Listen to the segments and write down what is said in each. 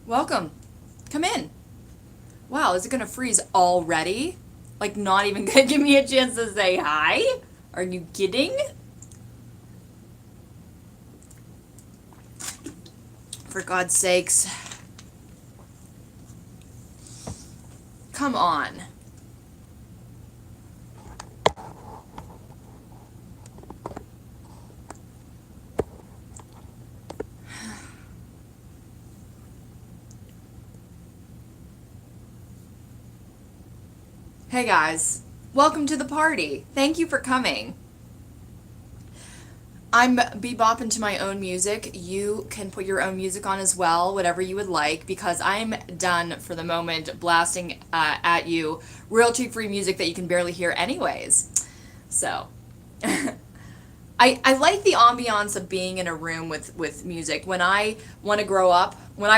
Welcome. Come in. Wow, is it gonna freeze already? Like, not even gonna give me a chance to say hi? Are you kidding? For God's sakes. Come on. Hey guys, welcome to the party. Thank you for coming. I'm bebopping to my own music. You can put your own music on as well, whatever you would like, because I'm done for the moment blasting at you royalty-free music that you can barely hear anyways. So, I like the ambiance of being in a room with music. When I want to grow up, when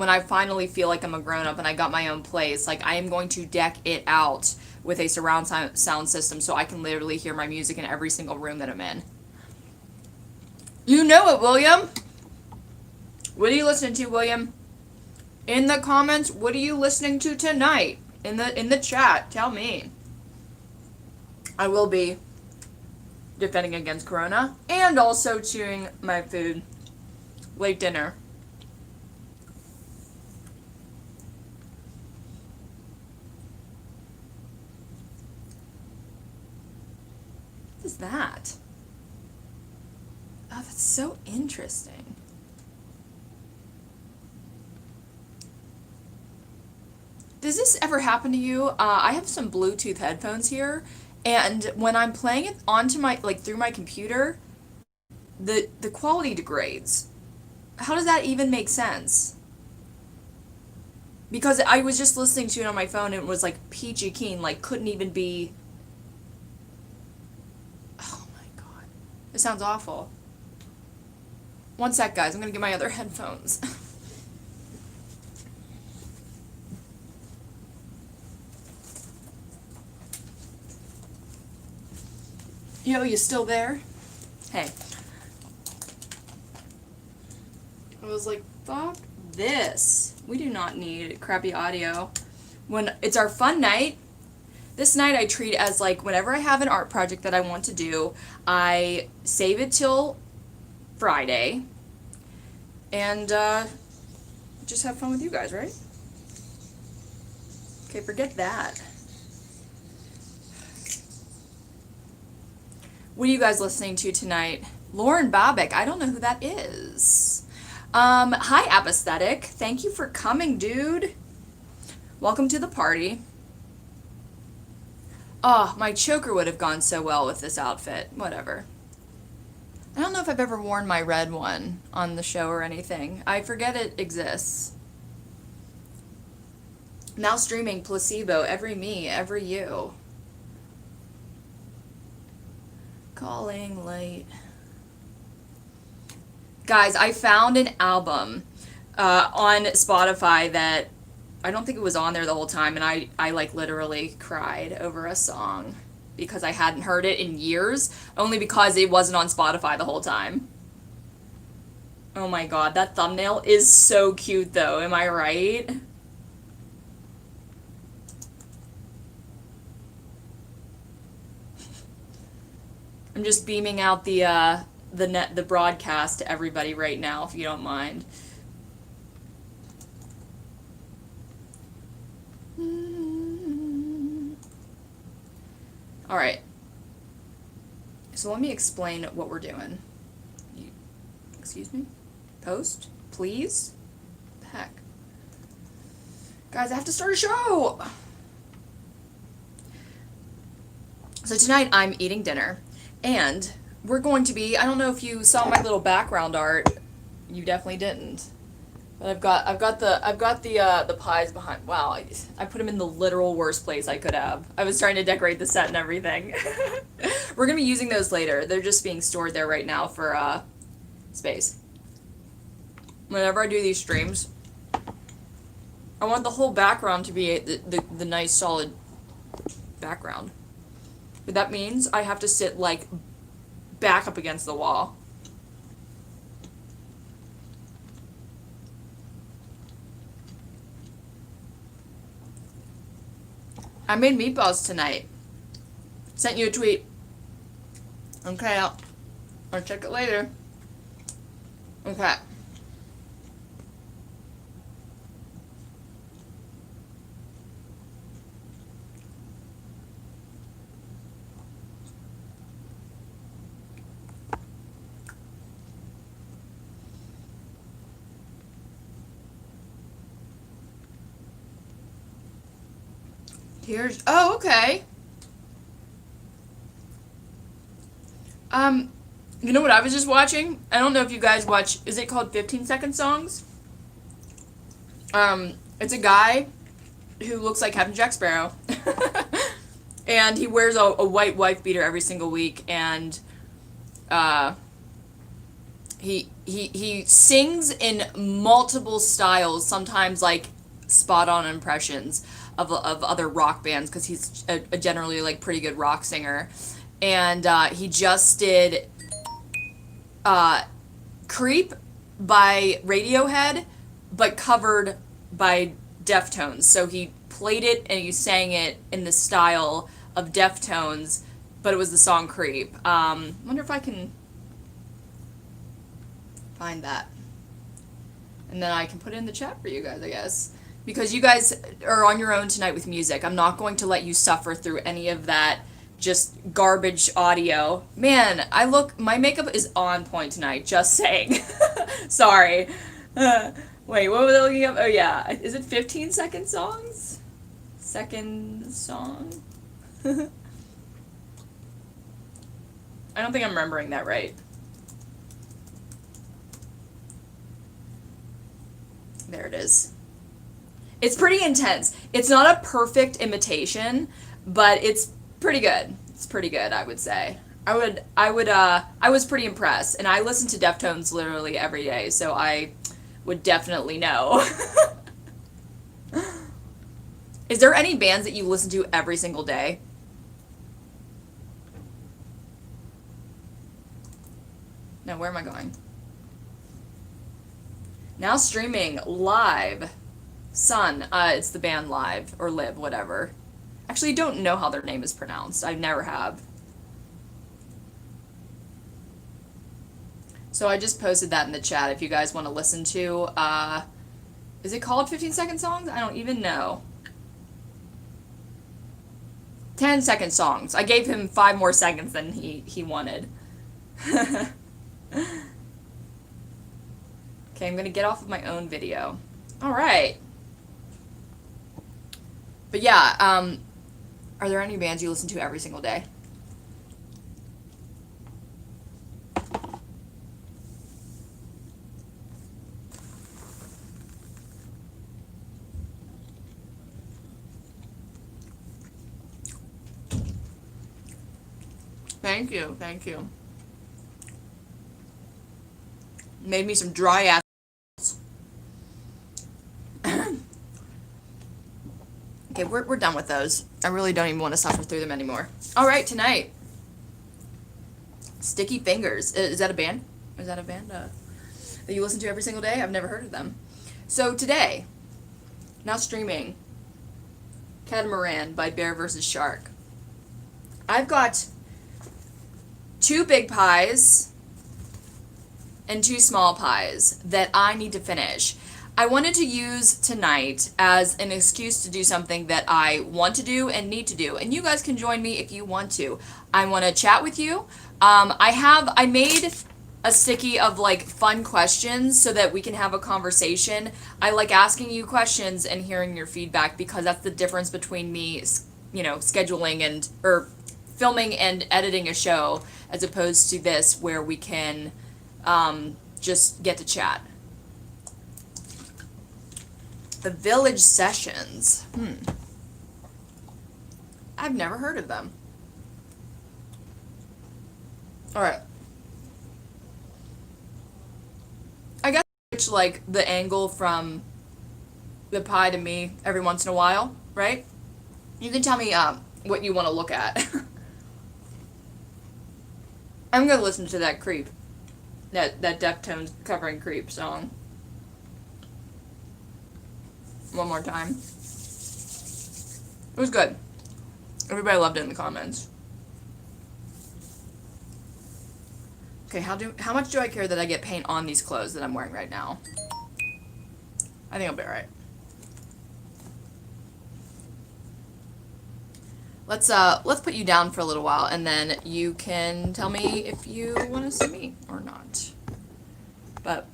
I finally feel like I'm a grown up and I got my own place, like I am going to deck it out with a surround sound system so I can literally hear my music in every single room that I'm in. You know it, William. What are you listening to, William? In the comments, what are you listening to tonight? In the chat, tell me. I will be defending against Corona and also chewing my food. Late dinner. What is that? Oh, that's so interesting. Does this ever happen to you? I have some Bluetooth headphones here, and when I'm playing it onto my, like, through my computer, the quality degrades. How does that even make sense? Because I was just listening to it on my phone and it was like peachy keen, like couldn't even be. Oh my god. It sounds awful. One sec, guys. I'm gonna get my other headphones. Yo, you still there? Hey. I was like, fuck this. We do not need crappy audio. When it's our fun night, this night I treat as like whenever I have an art project that I want to do, I save it till Friday and just have fun with you guys, right? Okay, forget that. What are you guys listening to tonight? Lauren Babick, I don't know who that is. Hi, Apathetic. Thank you for coming, dude. Welcome to the party. Oh, my choker would have gone so well with this outfit. Whatever. I don't know if I've ever worn my red one on the show or anything. I forget it exists. Now streaming Placebo, every me, every you. Calling late. Guys, I found an album on Spotify that I don't think it was on there the whole time, and I like literally cried over a song because I hadn't heard it in years, only because it wasn't on Spotify the whole time. Oh my god, that thumbnail is so cute though, am I right? I'm just beaming out the broadcast to everybody right now, if you don't mind. All right. So let me explain what we're doing. Excuse me? Post? Please? What the heck? Guys, I have to start a show! So tonight I'm eating dinner, and we're going to be, I don't know if you saw my little background art. You definitely didn't. But I've got the pies behind. Wow, I put them in the literal worst place I could have. I was trying to decorate the set and everything. We're gonna be using those later. They're just being stored there right now for space. Whenever I do these streams, I want the whole background to be the nice solid background. But that means I have to sit like back up against the wall. I made meatballs tonight. Sent you a tweet. Okay, I'll check it later. Okay. Here's, oh, okay. Um, you know what I was just watching? I don't know if you guys watch, is it called 15-second songs? It's a guy who looks like Captain Jack Sparrow. And he wears a white wife beater every single week, and he sings in multiple styles, sometimes like spot on impressions of other rock bands, because he's a generally like pretty good rock singer. And he just did Creep by Radiohead, but covered by Deftones. So he played it and he sang it in the style of Deftones, but it was the song Creep. Wonder if I can find that. And then I can put it in the chat for you guys, I guess. Because you guys are on your own tonight with music. I'm not going to let you suffer through any of that just garbage audio. Man, my makeup is on point tonight, just saying. Sorry. Wait, what was I looking up? Oh yeah, is it 15-second songs? Second song? I don't think I'm remembering that right. There it is. It's pretty intense. It's not a perfect imitation, but it's pretty good. It's pretty good, I would say. I was pretty impressed, and I listen to Deftones literally every day, so I would definitely know. Is there any bands that you listen to every single day? No, where am I going? Now streaming live. Sun. It's the band Live, or Live, whatever. Actually, don't know how their name is pronounced. I never have. So I just posted that in the chat if you guys want to listen to, is it called 15-second songs? I don't even know. 10-second songs. I gave him 5 more seconds than he wanted. Okay, I'm gonna get off of my own video. Alright. But yeah, are there any bands you listen to every single day? Thank you, thank you. Made me some dry ass. Okay, we're done with those. I really don't even want to suffer through them anymore. Alright, tonight. Sticky Fingers. Is that a band? Is that a band that you listen to every single day? I've never heard of them. So today, now streaming, Catamaran by Bear vs. Shark. I've got 2 big pies and 2 small pies that I need to finish. I wanted to use tonight as an excuse to do something that I want to do and need to do. And you guys can join me if you want to. I want to chat with you. I made a sticky of like fun questions so that we can have a conversation. I like asking you questions and hearing your feedback because that's the difference between me, scheduling or filming and editing a show as opposed to this where we can just get to chat. The Village Sessions. I've never heard of them. Alright. I guess I switch like the angle from the pie to me every once in a while, right? You can tell me what you want to look at. I'm gonna listen to that Creep. That Deftones covering Creep song. One more time. It was good. Everybody loved it in the comments. Okay, how much do I care that I get paint on these clothes that I'm wearing right now? I think I'll be alright. Let's put you down for a little while, and then you can tell me if you want to see me or not. But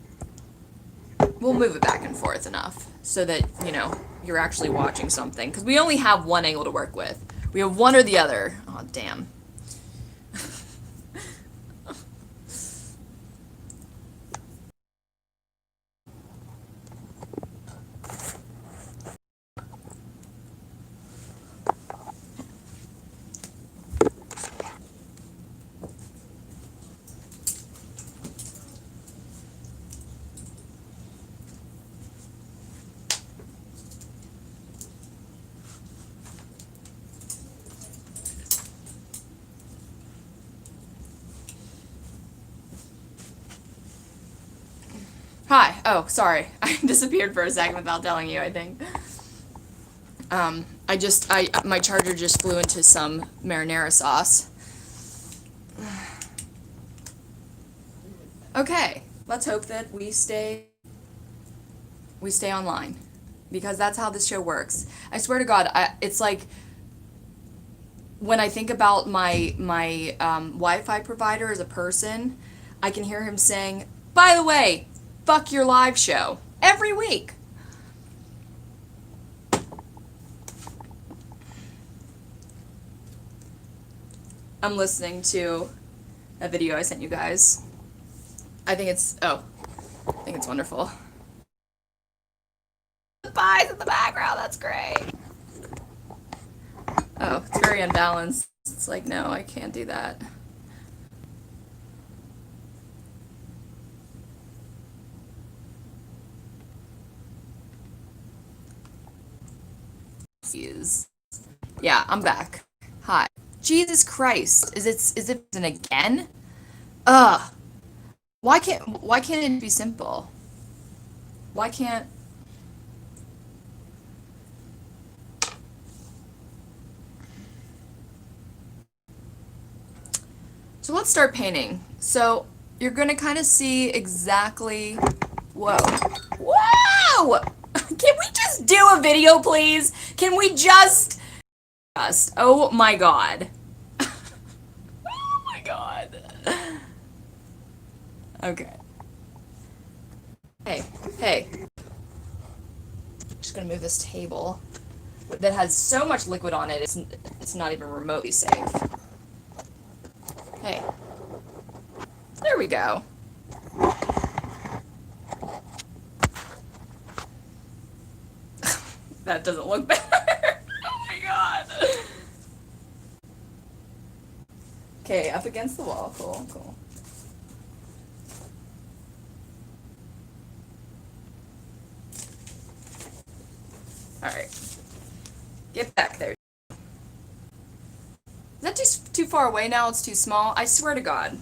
we'll move it back and forth enough so that, you know, you're actually watching something. Because we only have one angle to work with. We have one or the other. Oh, damn. Hi. Oh, sorry. I disappeared for a second without telling you, I think. My charger just flew into some marinara sauce. Okay, let's hope that we stay online, because that's how this show works. I swear to God, it's like when I think about my Wi-Fi provider as a person, I can hear him saying, "By the way, fuck your live show," every week. I'm listening to a video I sent you guys. I think it's wonderful. The pies in the background, that's great. Oh, it's very unbalanced. It's like, no, I can't do that. Yeah, I'm back. Hi. Jesus Christ. Is it an again? Ugh. Why can't it be simple? Why can't So let's start painting. So you're gonna kind of see exactly. Whoa. Whoa! Can we just do a video, please? Can we just oh my God. Oh my God. Okay. Hey. Just gonna move this table that has so much liquid on it, it's not even remotely safe. Hey. There we go. That doesn't look better. Oh my God. Okay, up against the wall. Cool. Alright. Get back there. Is that just too far away now? It's too small? I swear to God.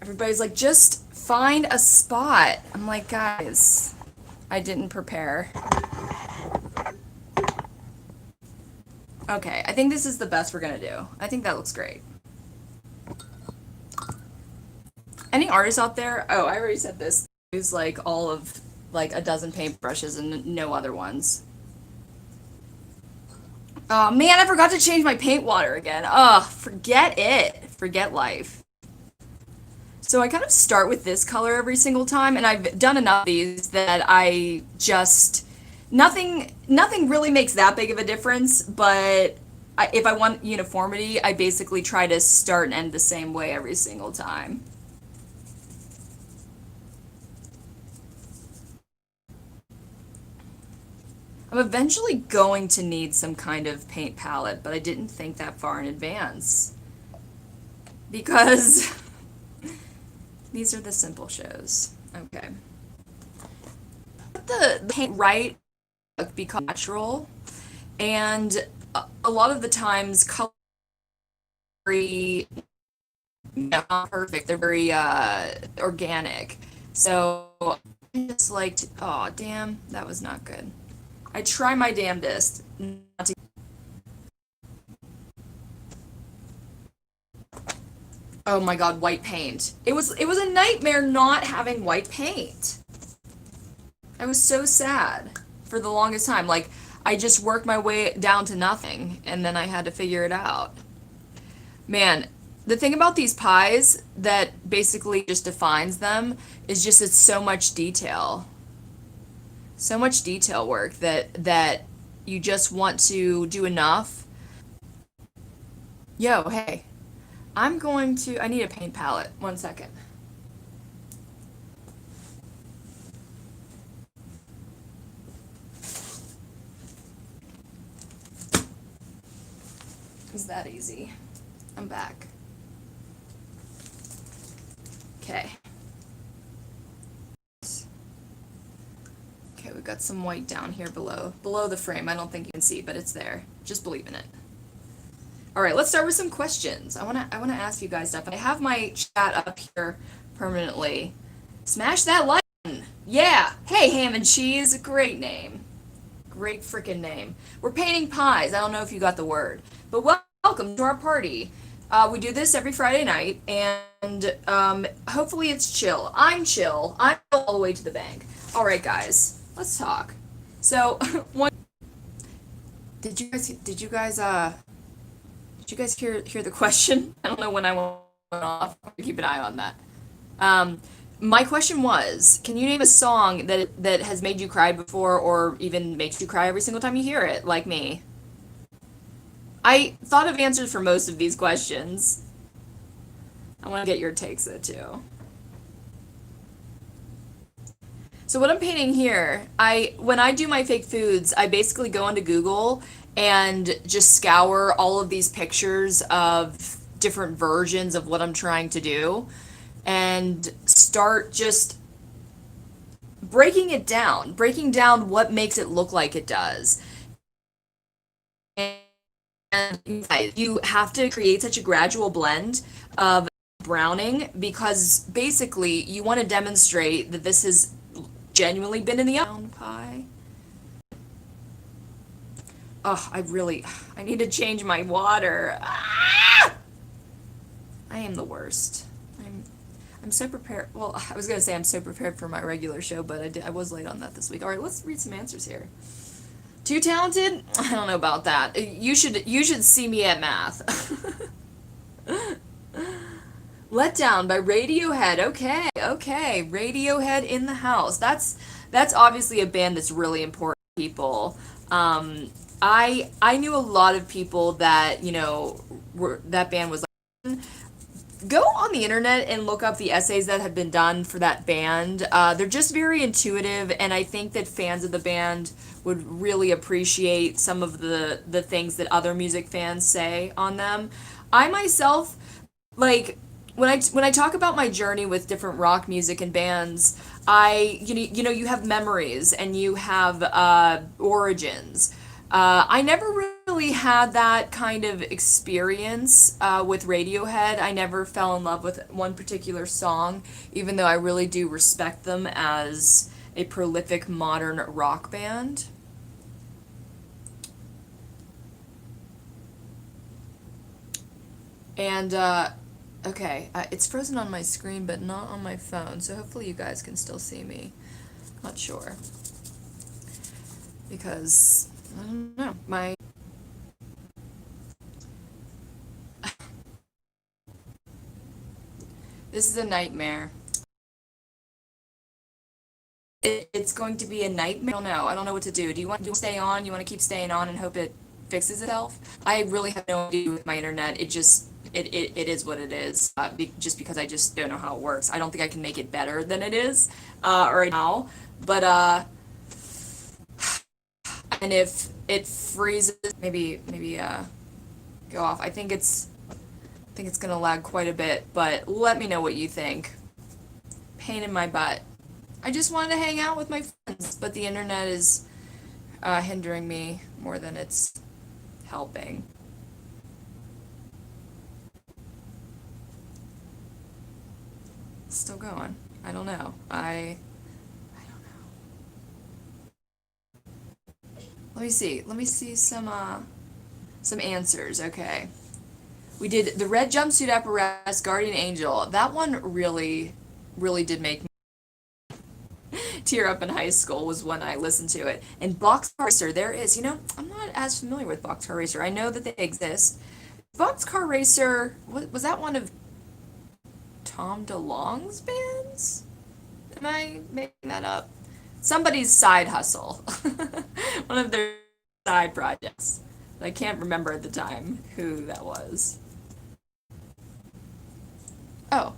Everybody's like, just find a spot. I'm like, guys, I didn't prepare. Okay, I think this is the best we're gonna do. I think that looks great. Any artists out there? Oh, I already said this. Use like all of like a dozen paintbrushes and no other ones. Oh man, I forgot to change my paint water again. Ugh, forget it. Forget life. So I kind of start with this color every single time, and I've done enough of these that I just nothing really makes that big of a difference, but if I want uniformity, I basically try to start and end the same way every single time. I'm eventually going to need some kind of paint palette, but I didn't think that far in advance. Because these are the simple shows. Okay. The paint right become natural, and a lot of the times color very not perfect. They're very organic. So I just like to, oh damn, that was not good. I try my damnedest not to. Oh my God, white paint. It was a nightmare not having white paint. I was so sad for the longest time. Like I just worked my way down to nothing and then I had to figure it out. Man, the thing about these pies that basically just defines them is just it's so much detail. So much detail work that you just want to do enough. Yo, hey, I need a paint palette. One second. Is that easy? I'm back. Okay. Okay, we've got some white down here below the frame. I don't think you can see, but it's there. Just believe in it. All right, let's start with some questions. I wanna ask you guys stuff. I have my chat up here permanently. Smash that like button. Yeah. Hey, ham and cheese. Great name. Great freaking name. We're painting pies. I don't know if you got the word, but welcome to our party. We do this every Friday night, and hopefully it's chill. I'm chill. I'm all the way to the bank. All right, guys, let's talk. So, one. Did you guys hear the question? I don't know when I went off. Keep an eye on that. Um, my question was, can you name a song that has made you cry before, or even makes you cry every single time you hear it, like me? I thought of answers for most of these questions. I want to get your takes though too. So what I'm painting here, I when I do my fake foods, I basically go onto Google and just scour all of these pictures of different versions of what I'm trying to do and start just breaking down what makes it look like it does. And you have to create such a gradual blend of browning because basically you want to demonstrate that this has genuinely been in the oven. Pie. Oh, I need to change my water. Ah! I am the worst. I'm so prepared. Well, I was gonna say I'm so prepared for my regular show, but I was late on that this week. All right, let's read some answers here. Too talented? I don't know about that. You should see me at math. Let Down by Radiohead. Okay, okay. Radiohead in the house. That's obviously a band that's really important to people. I knew a lot of people that, that band was like, go on the internet and look up the essays that have been done for that band. They're just very intuitive, and I think that fans of the band would really appreciate some of the things that other music fans say on them. I myself, like, when I talk about my journey with different rock music and bands, you have memories and you have origins. I never really had that kind of experience with Radiohead. I never fell in love with one particular song, even though I really do respect them as a prolific modern rock band. And, okay, it's frozen on my screen, but not on my phone, so hopefully you guys can still see me. Not sure. Because, I don't know, this is a nightmare. It's going to be a nightmare. I don't know what to do. Do you want to stay on? You want to keep staying on and hope it fixes itself? I really have no idea with my internet. It is what it is. Just because I just don't know how it works. I don't think I can make it better than it is right now. But and if it freezes, maybe go off. I think it's gonna lag quite a bit. But let me know what you think. Pain in my butt. I just wanted to hang out with my friends, but the internet is hindering me more than it's helping. It's still going. I don't know. I don't know. Let me see. Let me see some answers. Okay. We did the red jumpsuit apparatus, Guardian Angel. That one really, really did make me tear up in high school was when I listened to it. And Boxcar Racer, there is, I'm not as familiar with Boxcar Racer. I know that they exist. Boxcar Racer, was that one of Tom DeLonge's bands? Am I making that up? Somebody's side hustle. One of their side projects. I can't remember at the time who that was. Oh,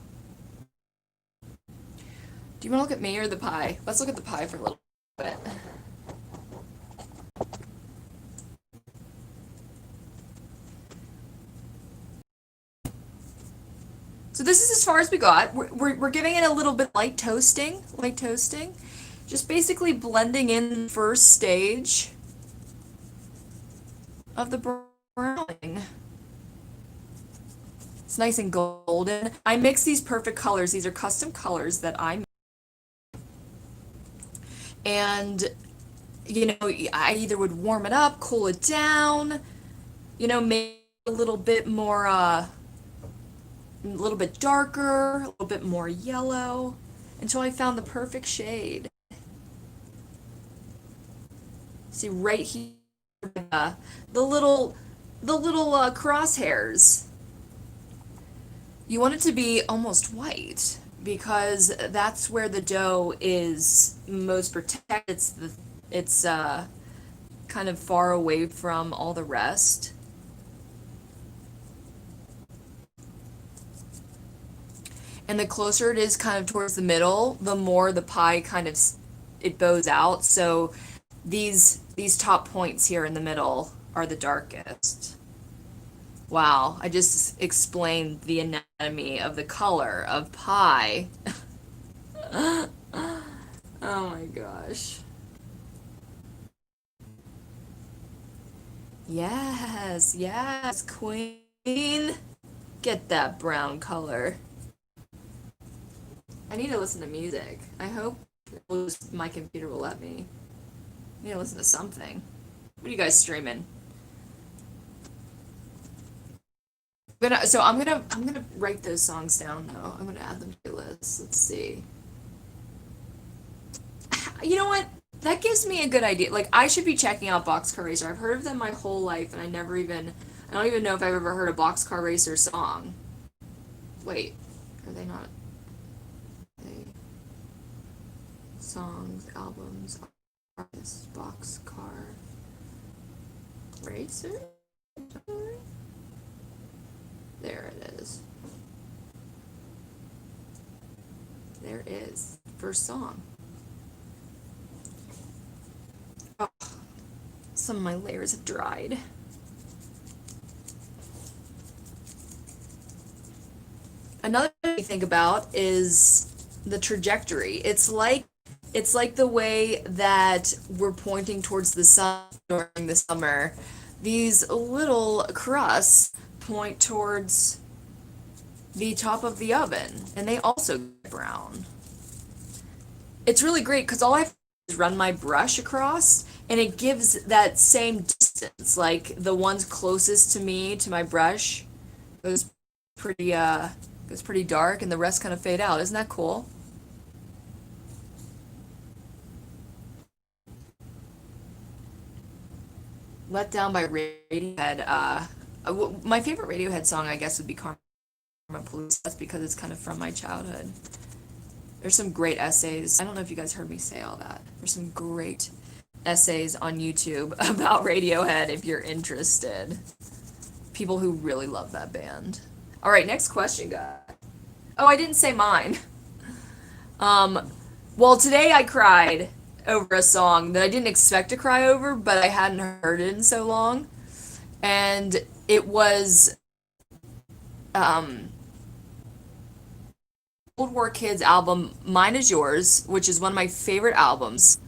do you want to look at me or the pie? Let's look at the pie for a little bit. So this is as far as we got. We're giving it a little bit light toasting. Just basically blending in the first stage of the browning. It's nice and golden. I mix these perfect colors. These are custom colors that I make. And, I either would warm it up, cool it down, make it a little bit more, a little bit darker, a little bit more yellow, until I found the perfect shade. See right here, the little crosshairs. You want it to be almost white because that's where the dough is most protected. It's kind of far away from all the rest. And the closer it is kind of towards the middle, the more the pie kind of it bows out. So these top points here in the middle are the darkest. Wow, I just explained the anatomy of the color of pie. Oh my gosh. Yes, queen. Get that brown color. I need to listen to music. I hope my computer will let me. I need to listen to something. What are you guys streaming? I'm gonna write those songs down though. I'm gonna add them to the list. Let's see. You know what? That gives me a good idea. Like I should be checking out Boxcar Racer. I've heard of them my whole life, and I don't even know if I've ever heard a Boxcar Racer song. Wait, are they not? They songs, albums, artists, Boxcar Racer. There it is. There is. First song. Oh, some of my layers have dried. Another thing to think about is the trajectory. It's like the way that we're pointing towards the sun during the summer. These little crusts point towards the top of the oven, and they also get brown. It's really great because all I have to do is run my brush across, and it gives that same distance. Like the ones closest to me, to my brush, goes pretty dark, and the rest kind of fade out. Isn't that cool? Let Down by Radiohead. My favorite Radiohead song, I guess, would be Karma Police. That's because it's kind of from my childhood. There's some great essays. I don't know if you guys heard me say all that. There's some great essays on YouTube about Radiohead if you're interested. People who really love that band. All right, next question, guys. Oh, I didn't say mine. Well, today I cried over a song that I didn't expect to cry over, but I hadn't heard it in so long. And it was Cold War Kids album Mine Is Yours, which is one of my favorite albums.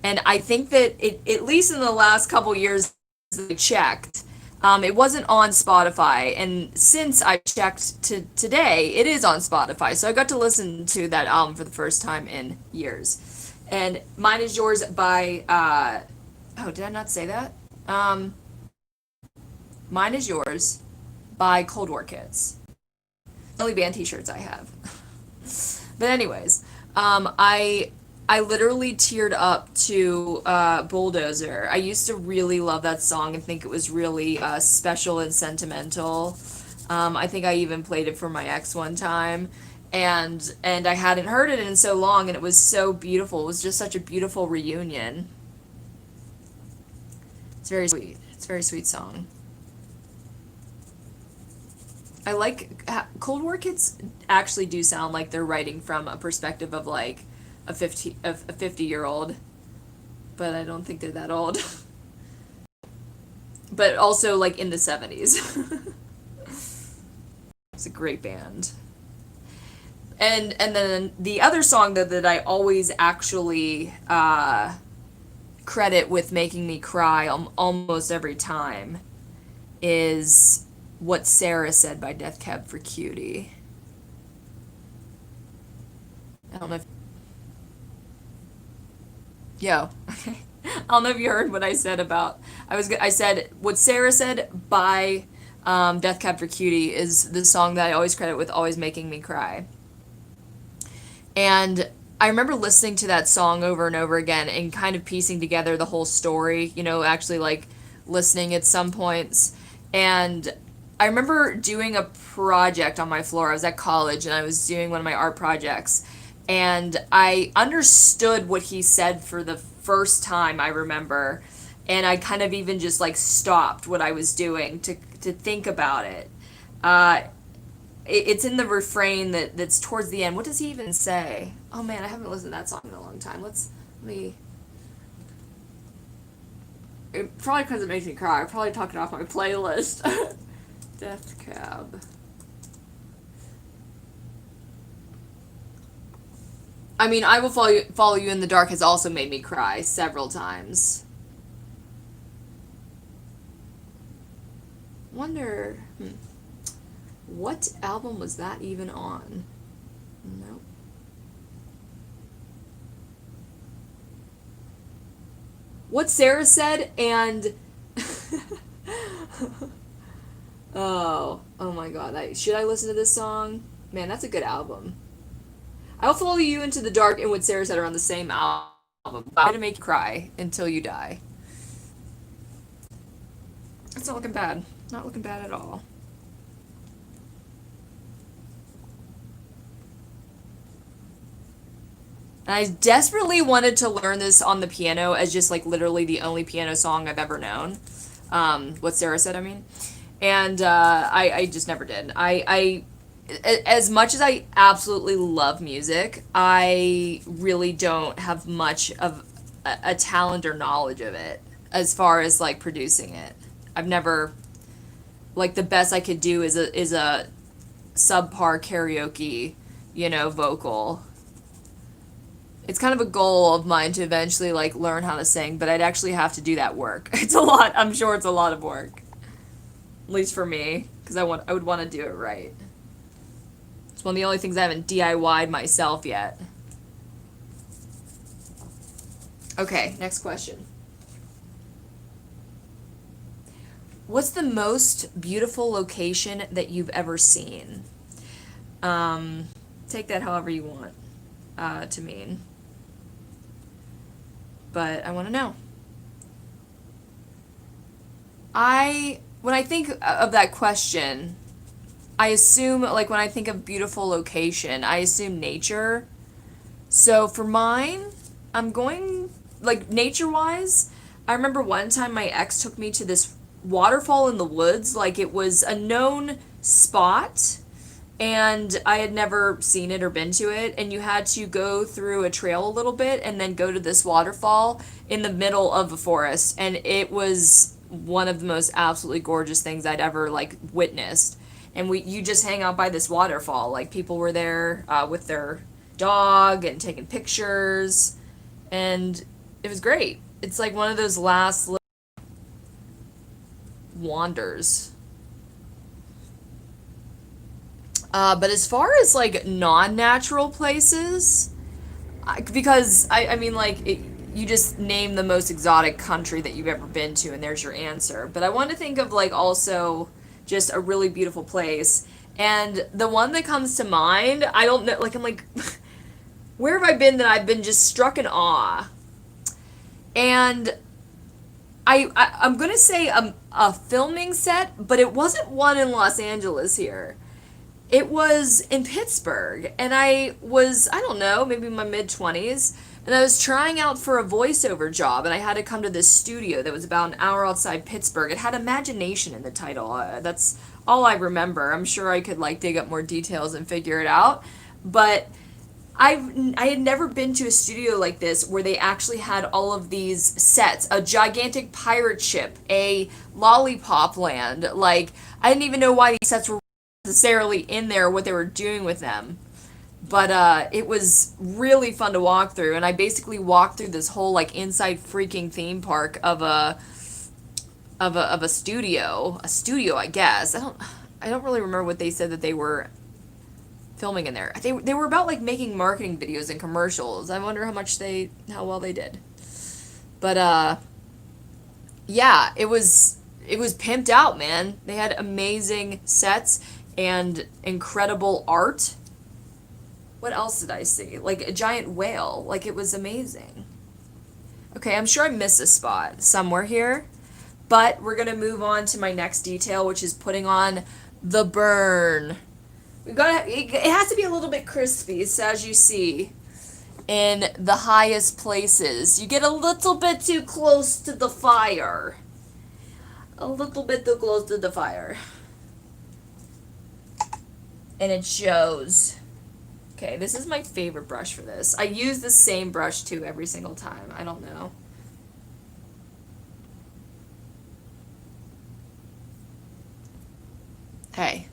And I think that at least in the last couple years that I checked, it wasn't on Spotify. And since I checked today, it is on Spotify. So I got to listen to that album for the first time in years. And Mine Is Yours by, oh, did I not say that? Mine Is Yours by Cold War Kids. The only band t-shirts I have. But anyways, I literally teared up to Bulldozer. I used to really love that song and think it was really special and sentimental. I think I even played it for my ex one time, and I hadn't heard it in so long, and it was so beautiful. It was just such a beautiful reunion. It's very sweet. It's a very sweet song. I like Cold War Kids actually do sound like they're writing from a perspective of like a 50-year-old, but I don't think they're that old. But also like in the 70s. It's a great band. And then the other song that I always actually credit with making me cry almost every time is What Sarah Said by Death Cab for Cutie. I don't know if... Yo. I don't know if you heard what I said about... I said What Sarah Said by Death Cab for Cutie is the song that I always credit with always making me cry. And I remember listening to that song over and over again and kind of piecing together the whole story, you know, actually like listening at some points. And I remember doing a project on my floor. I was at college and I was doing one of my art projects. And I understood what he said for the first time, I remember. And I kind of even just like stopped what I was doing to think about it. It's in the refrain that's towards the end. What does he even say? Oh man, I haven't listened to that song in a long time. Let me. It, probably because it makes me cry. I probably took it off my playlist. Death Cab. I mean, I Will Follow You in the Dark has also made me cry several times. Wonder. What album was that even on? Nope. What Sarah Said and oh my god. Should I listen to this song? Man, that's a good album. I'll Follow You into the Dark and What Sarah Said are on the same album. I'm gonna make you cry until you die. It's not looking bad. Not looking bad at all. And I desperately wanted to learn this on the piano as just like literally the only piano song I've ever known. What Sarah Said, I mean. And I just never did. As much as I absolutely love music, I really don't have much of a talent or knowledge of it as far as like producing it. I've never, like the best I could do is a subpar karaoke, vocal. It's kind of a goal of mine to eventually like learn how to sing, but I'd actually have to do that work. It's a lot. I'm sure it's a lot of work. At least for me, because I would want to do it right. It's one of the only things I haven't DIY'd myself yet. Okay, next question. What's the most beautiful location that you've ever seen? Take that however you want to mean. But I want to know. When I think of that question, I assume, like, when I think of beautiful location, I assume nature. So for mine, I'm going, like, nature-wise, I remember one time my ex took me to this waterfall in the woods. Like, it was a known spot, and I had never seen it or been to it, and you had to go through a trail a little bit and then go to this waterfall in the middle of a forest, and it was one of the most absolutely gorgeous things I'd ever, like, witnessed. And you just hang out by this waterfall. Like, people were there with their dog and taking pictures, and it was great. It's like one of those last little wanders. But as far as, like, non-natural places, because, I mean, like, you just name the most exotic country that you've ever been to, and there's your answer. But I want to think of, like, also just a really beautiful place. And the one that comes to mind, I don't know, like, I'm like, where have I been that I've been just struck in awe? And I'm gonna say a filming set, but it wasn't one in Los Angeles here. It was in Pittsburgh, and I don't know, maybe in my mid 20s, and I was trying out for a voiceover job, and I had to come to this studio that was about an hour outside Pittsburgh. It had Imagination in the title. That's all I remember. I'm sure I could like dig up more details and figure it out, but I had never been to a studio like this where they actually had all of these sets, a gigantic pirate ship, a lollipop land. Like, I didn't even know why these sets were necessarily in there, what they were doing with them. But it was really fun to walk through, and I basically walked through this whole like inside freaking theme park of a studio, I guess. I don't really remember what they said that they were filming in there. They were about like making marketing videos and commercials. I wonder how well they did. But yeah, it was pimped out, man. They had amazing sets and incredible art. What else did I see? Like a giant whale. Like it was amazing. Okay, I'm sure I missed a spot somewhere here. But we're gonna move on to my next detail, which is putting on the burn. It has to be a little bit crispy, so as you see in the highest places, you get a little bit too close to the fire. A little bit too close to the fire. And it shows. Okay, this is my favorite brush for this. I use the same brush too every single time. I don't know. Hey.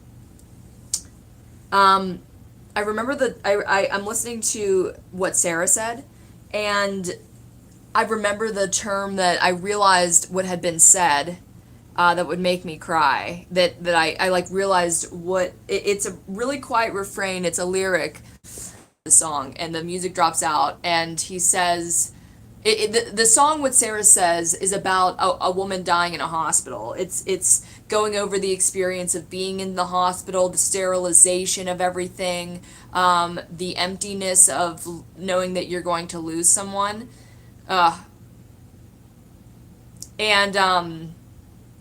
I remember I'm listening to what Sarah said, and I remember the term that I realized what had been said, that would make me cry. That I like realized it's a really quiet refrain. It's a lyric, the song, and the music drops out, and he says, the song what Sarah says is about a woman dying in a hospital. It's going over the experience of being in the hospital, the sterilization of everything, the emptiness of knowing that you're going to lose someone, uh, and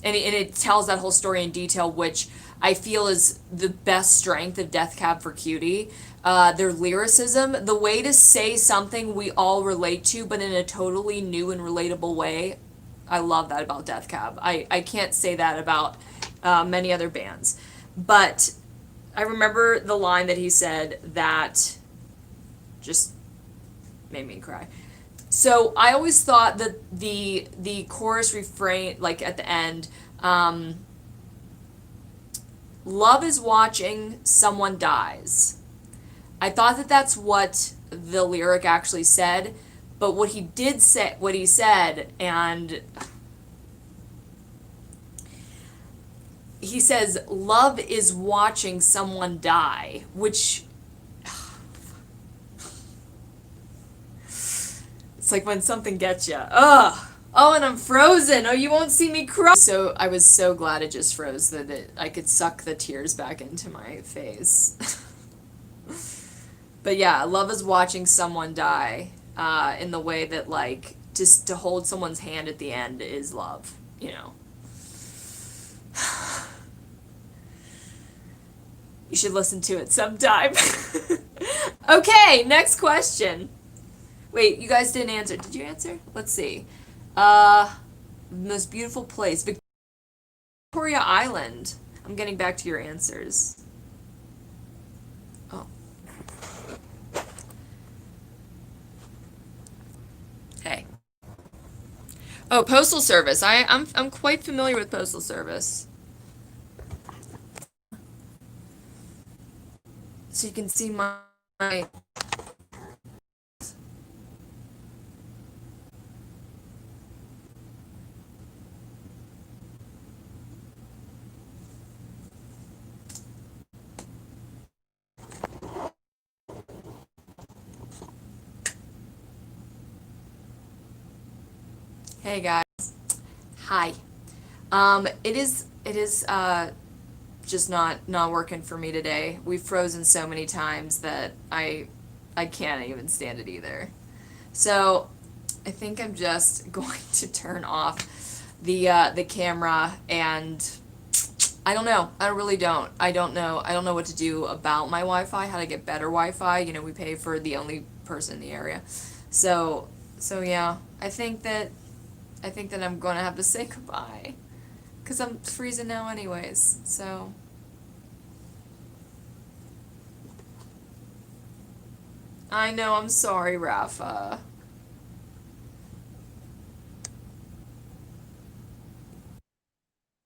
it tells that whole story in detail, which I feel is the best strength of Death Cab for Cutie. Their lyricism, the way to say something we all relate to, but in a totally new and relatable way. I love that about Death Cab. I can't say that about many other bands. But I remember the line that he said that just made me cry. So I always thought that the chorus refrain, like at the end, love is watching someone dies. I thought that that's what the lyric actually said, but what he said, and he says, love is watching someone die, which, it's like when something gets you. Ugh. Oh, and I'm frozen. Oh, you won't see me cry. So I was so glad it just froze that I could suck the tears back into my face. But yeah, love is watching someone die, in the way that, like, just to hold someone's hand at the end is love, you know. You should listen to it sometime. Okay, next question. Wait, you guys didn't answer. Did you answer? Let's see. Most beautiful place. Victoria Island. I'm getting back to your answers. Oh. Hey. Oh, Postal Service. I'm quite familiar with Postal Service. So you can see my Hey guys. Hi. It is just not working for me today. We've frozen so many times that I can't even stand it either. So I think I'm just going to turn off the camera, and I don't know. I really don't. I don't know. I don't know what to do about my Wi-Fi, how to get better Wi-Fi. You know, we pay for the only person in the area. So yeah, I think that I'm going to have to say goodbye, cuz I'm freezing now anyways. So I know, I'm sorry, Rafa.